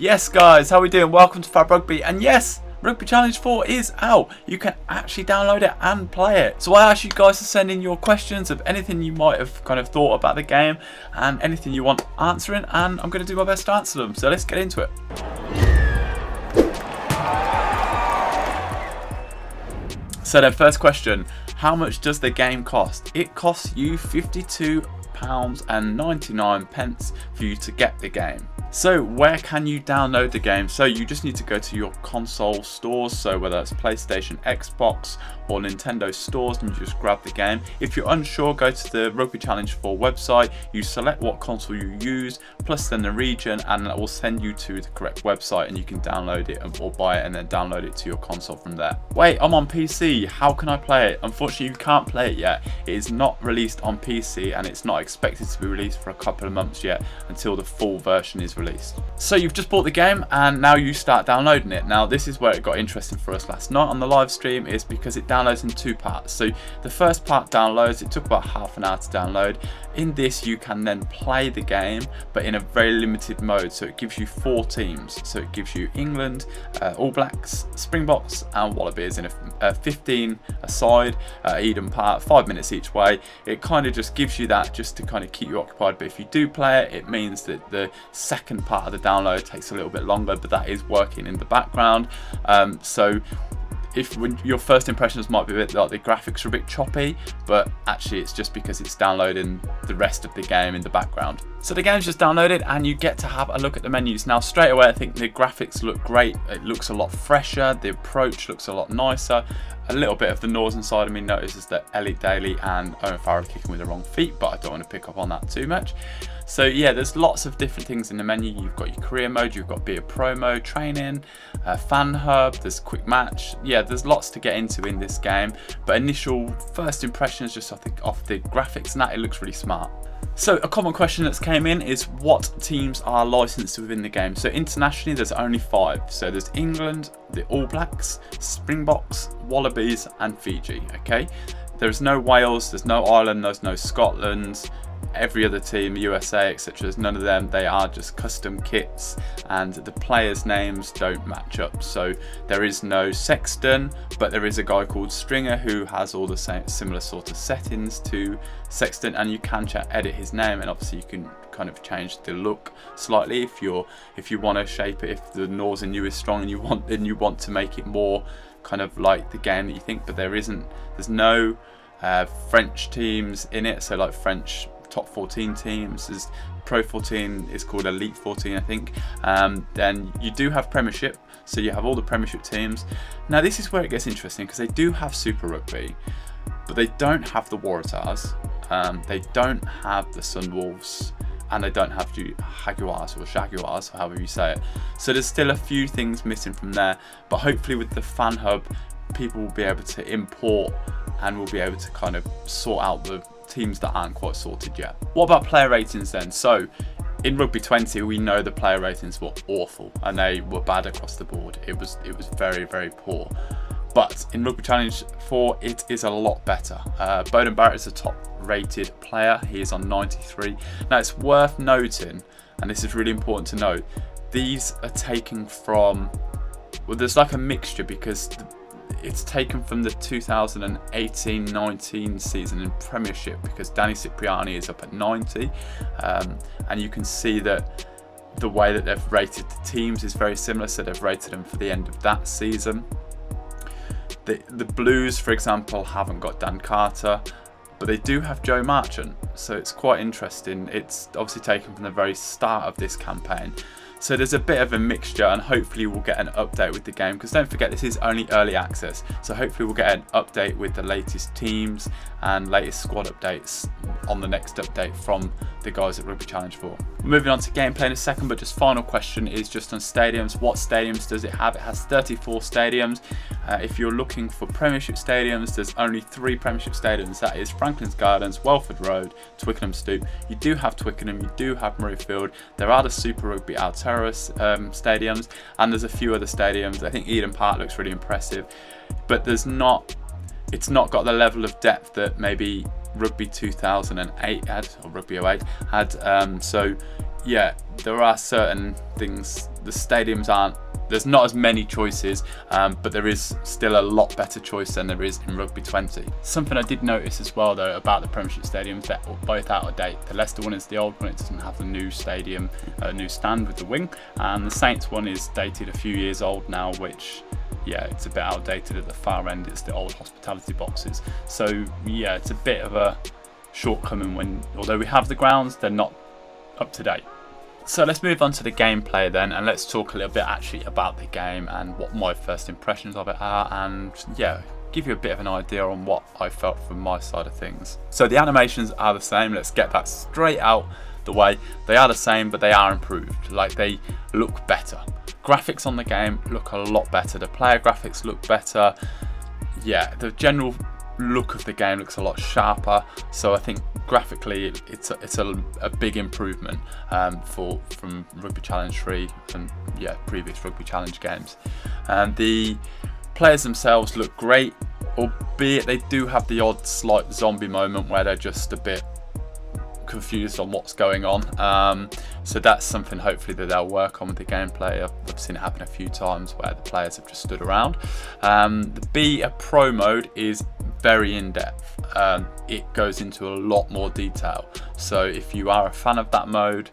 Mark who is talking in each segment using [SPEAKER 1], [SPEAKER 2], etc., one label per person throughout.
[SPEAKER 1] Yes guys, how we doing? Welcome to Fab Rugby, and yes, Rugby Challenge 4 is out. You can actually download it and play it. So I ask you guys to send in your questions of anything you might have kind of thought about the game and anything you want answering, and I'm going to do my best to answer them. So let's get into it. So then, first question, how much does the game cost? It costs you £52.99 for you to get the game. So where can you download the game? So you just need to go to your console stores, so whether it's PlayStation, Xbox or Nintendo stores, and you just grab the game. If you're unsure, go to the Rugby Challenge 4 website, you select what console you use, plus then the region, and that will send you to the correct website and you can download it or buy it and then download it to your console from there. Wait, I'm on PC, how can I play it? Unfortunately, you can't play it yet. It is not released on PC and it's not expected to be released for a couple of months yet until the full version is released. So you've just bought the game and now you start downloading it. Now this is where it got interesting for us last night on the live stream, is because it downloads in two parts. So the first part downloads, it took about half an hour to download. In this you can then play the game, but in a very limited mode. So it gives you 4 teams. So it gives you England, All Blacks, Springboks and Wallabies in a 15 aside, Eden part, 5 minutes each way. It kind of just gives you that just to kind of keep you occupied, but if you do play it, it means that the second part of the download takes a little bit longer, but that is working in the background. So when your first impressions might be a bit like the graphics are a bit choppy, but actually it's just because it's downloading the rest of the game in the background. So the game's just downloaded and you get to have a look at the menus. Now straight away I think the graphics look great. It looks a lot fresher, the approach looks a lot nicer. A little bit of the northern side of me notices that Elliot Daly and Owen Farrell are kicking with the wrong feet, but I don't want to pick up on that too much. So yeah, there's lots of different things in the menu. You've got your career mode, you've got be a pro mode, training, fan hub, there's quick match. Yeah, there's lots to get into in this game, but initial first impressions just off the graphics and that, it looks really smart. So a common question that's came in is what teams are licensed within the game. So internationally there's only 5. So there's England, the All Blacks, Springboks, Wallabies and Fiji. Okay, there's no Wales, there's no Ireland, there's no Scotland. Every other team, USA, etc., there's none of them. They are just custom kits and the players' names don't match up. So there is no Sexton, but there is a guy called Stringer who has all the same similar sort of settings to Sexton, and you can edit his name, and obviously you can kind of change the look slightly if you want to shape it. If the Northern in you is strong and you want to make it more kind of like the game that you think, but there's no French teams in it, so like French top 14 teams. There's Pro 14 is called Elite 14 I think. Then you do have Premiership, so you have all the Premiership teams. Now this is where it gets interesting because they do have Super Rugby, but they don't have the Waratahs, they don't have the Sunwolves, and they don't have the Jaguars or Jaguars, however you say it. So there's still a few things missing from there, but hopefully with the fan hub people will be able to import and will be able to kind of sort out the teams that aren't quite sorted yet. What about player ratings then? So in Rugby 20 we know the player ratings were awful and they were bad across the board. It was very, very poor. But in Rugby Challenge 4 it is a lot better. Bowden Barrett is a top rated player. He is on 93. Now it's worth noting, and this is really important to note, these are taken from, well, there's like a mixture because it's taken from the 2018-19 season in Premiership, because Danny Cipriani is up at 90, and you can see that the way that they've rated the teams is very similar, so they've rated them for the end of that season. The Blues, for example, haven't got Dan Carter, but they do have Joe Marchant, so it's quite interesting. It's obviously taken from the very start of this campaign. So there's a bit of a mixture, and hopefully we'll get an update with the game, because don't forget this is only early access, so hopefully we'll get an update with the latest teams and latest squad updates on the next update from the guys at Rugby Challenge 4. Moving on to gameplay in a second, but just final question is just on stadiums. What stadiums does it have? It has 34 stadiums. If you're looking for Premiership stadiums, there's only 3 Premiership stadiums. That is Franklin's Gardens, Welford Road, Twickenham Stoop. You do have Twickenham, you do have Murrayfield. There are the Super Rugby Aotearoa stadiums, and there's a few other stadiums. I think Eden Park looks really impressive, but it's not got the level of depth that maybe Rugby 2008 had, or Rugby 08 had. So yeah, there are certain things. The stadiums aren't. There's not as many choices, but there is still a lot better choice than there is in Rugby 20. Something I did notice as well though about the Premiership stadiums, they're both out of date. The Leicester one is the old one, it doesn't have the new stadium, new stand with the wing, and the Saints one is dated a few years old now, which, yeah, it's a bit outdated at the far end. It's the old hospitality boxes. So yeah, it's a bit of a shortcoming when, although we have the grounds, they're not up to date. So let's move on to the gameplay then, and let's talk a little bit actually about the game and what my first impressions of it are, and yeah, give you a bit of an idea on what I felt from my side of things. So the animations are the same. Let's get that straight out the way. They are the same, but they are improved. Like, they look better. Graphics on the game look a lot better. The player graphics look better. Yeah, the general look of the game looks a lot sharper, so I think graphically it's a big improvement from Rugby Challenge 3 and yeah, previous Rugby Challenge games. And the players themselves look great, albeit they do have the odd slight zombie moment where they're just a bit confused on what's going on, so that's something hopefully that they'll work on with the gameplay. I've seen it happen a few times where the players have just stood around. The Be a Pro mode is very in-depth. It goes into a lot more detail, so if you are a fan of that mode,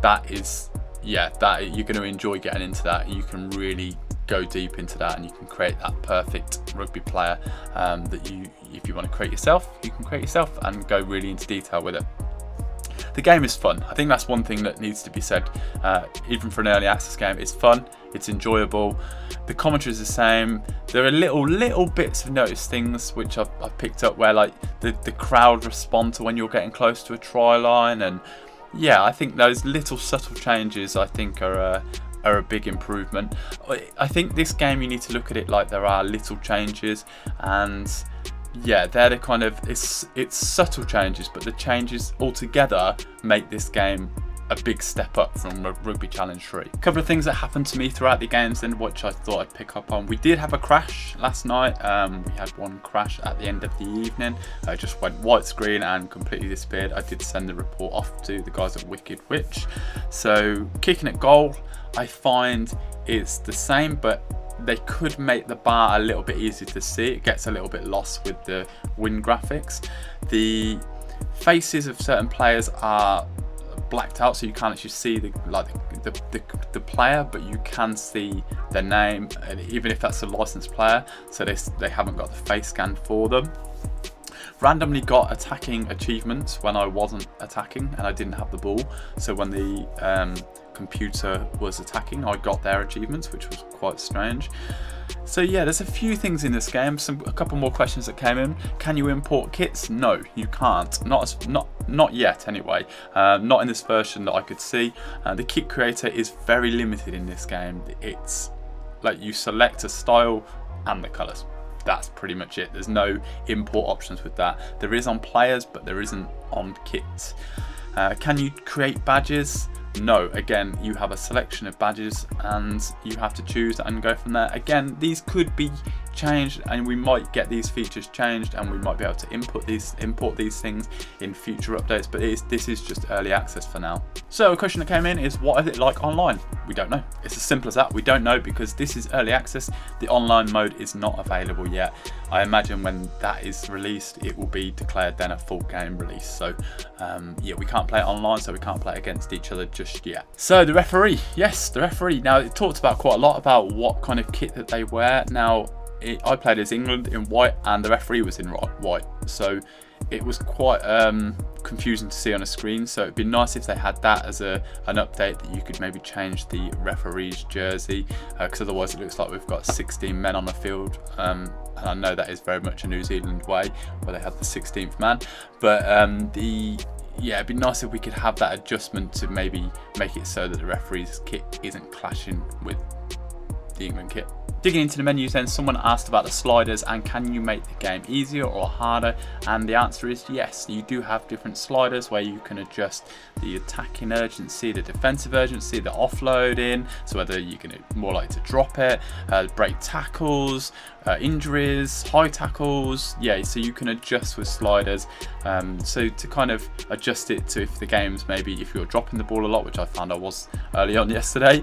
[SPEAKER 1] that is, yeah, that you're going to enjoy getting into that. You can really go deep into that, and you can create that perfect rugby player that you, if you want to create yourself, you can create yourself and go really into detail with it. The game is fun. I think that's one thing that needs to be said. Even for an early access game, it's fun, it's enjoyable. The commentary is the same. There are little bits of noticed things which I've picked up, where like the crowd respond to when you're getting close to a try line, and yeah, I think those little subtle changes I think are a big improvement. I think this game, you need to look at it like there are little changes, and yeah, they're the kind of, it's subtle changes, but the changes altogether make this game a big step up from Rugby Challenge 3. A couple of things that happened to me throughout the games then, which I thought I'd pick up on. We did have a crash last night. We had one crash at the end of the evening. It just went white screen and completely disappeared. I did send the report off to the guys at Wicked Witch. So kicking at goal, I find it's the same, but they could make the bar a little bit easier to see. It gets a little bit lost with the win graphics. The faces of certain players are blacked out, so you can't actually see the player, but you can see their name, and even if that's a licensed player, so they haven't got the face scan for them. Randomly got attacking achievements when I wasn't attacking and I didn't have the ball, so when the computer was attacking, I got their achievements, which was quite strange. So yeah, there's a few things in this game. A couple more questions that came in. Can you import kits? No, you can't. Not yet anyway. Not in this version that I could see. The kit creator is very limited in this game. It's like you select a style and the colours. That's pretty much it. There's no import options with that. There is on players, but there isn't on kits. Can you create badges? No, again, you have a selection of badges and you have to choose and go from there. Again, these could be changed, and we might get these features changed, and we might be able to import these things in future updates, but this is just early access for now. So a question that came in is, what is it like online? We don't know. It's as simple as that. We don't know because this is early access. The online mode is not available yet. I imagine when that is released, it will be declared then a full game release. So yeah, we can't play it online, so we can't play against each other just yet. So the referee, yes, the referee. Now, it talked about quite a lot about what kind of kit that they wear. Now, I played as England in white and the referee was in white, so it was quite confusing to see on a screen. So it'd be nice if they had that as an update, that you could maybe change the referee's jersey, because otherwise it looks like we've got 16 men on the field, and I know that is very much a New Zealand way where they have the 16th man, but yeah, it'd be nice if we could have that adjustment to maybe make it so that the referee's kit isn't clashing with the England kit. Digging into the menus then, someone asked about the sliders and can you make the game easier or harder, and the answer is yes. You do have different sliders where you can adjust the attacking urgency, the defensive urgency, the offloading, so whether you're going to more likely to drop it, break tackles, injuries, high tackles, yeah, so you can adjust with sliders, so to kind of adjust it to if the game's maybe if you're dropping the ball a lot, which I found I was early on yesterday,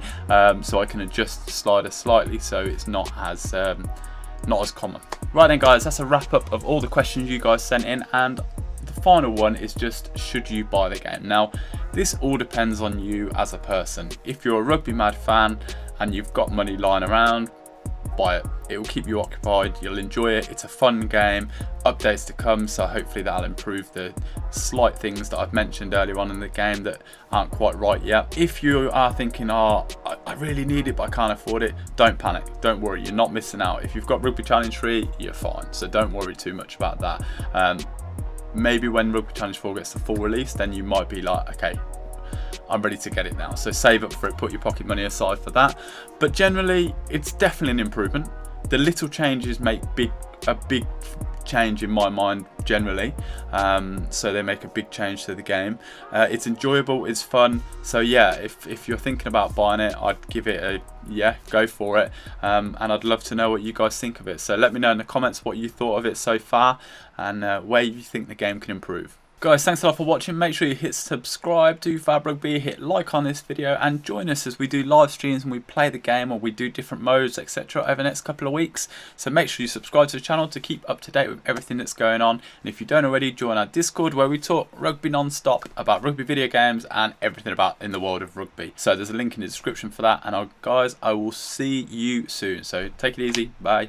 [SPEAKER 1] so I can adjust the slider slightly so it's not as common. Right then guys, that's a wrap up of all the questions you guys sent in, and the final one is just, should you buy the game? Now this all depends on you as a person. If you're a Rugby Mad fan and you've got money lying around, buy it. It will keep you occupied, you'll enjoy it, it's a fun game, updates to come, so hopefully that'll improve the slight things that I've mentioned earlier on in the game that aren't quite right yet. If you are thinking, oh, I really need it but I can't afford it, don't panic, don't worry, you're not missing out. If you've got Rugby Challenge 3, you're fine, so don't worry too much about that. Maybe when Rugby Challenge 4 gets the full release, then you might be like, okay, I'm ready to get it now. So save up for it, put your pocket money aside for that. But generally, it's definitely an improvement. The little changes make a big change in my mind generally. So they make a big change to the game. It's enjoyable, it's fun. So yeah, if you're thinking about buying it, I'd give it a yeah, go for it. And I'd love to know what you guys think of it. So let me know in the comments what you thought of it so far and where you think the game can improve. Guys, thanks a lot for watching. Make sure you hit subscribe to Fab Rugby, hit like on this video, and join us as we do live streams and we play the game or we do different modes, etc. over the next couple of weeks. So make sure you subscribe to the channel to keep up to date with everything that's going on. And if you don't already, join our Discord where we talk rugby non-stop about rugby video games and everything about in the world of rugby. So there's a link in the description for that. And guys, I will see you soon. So take it easy. Bye.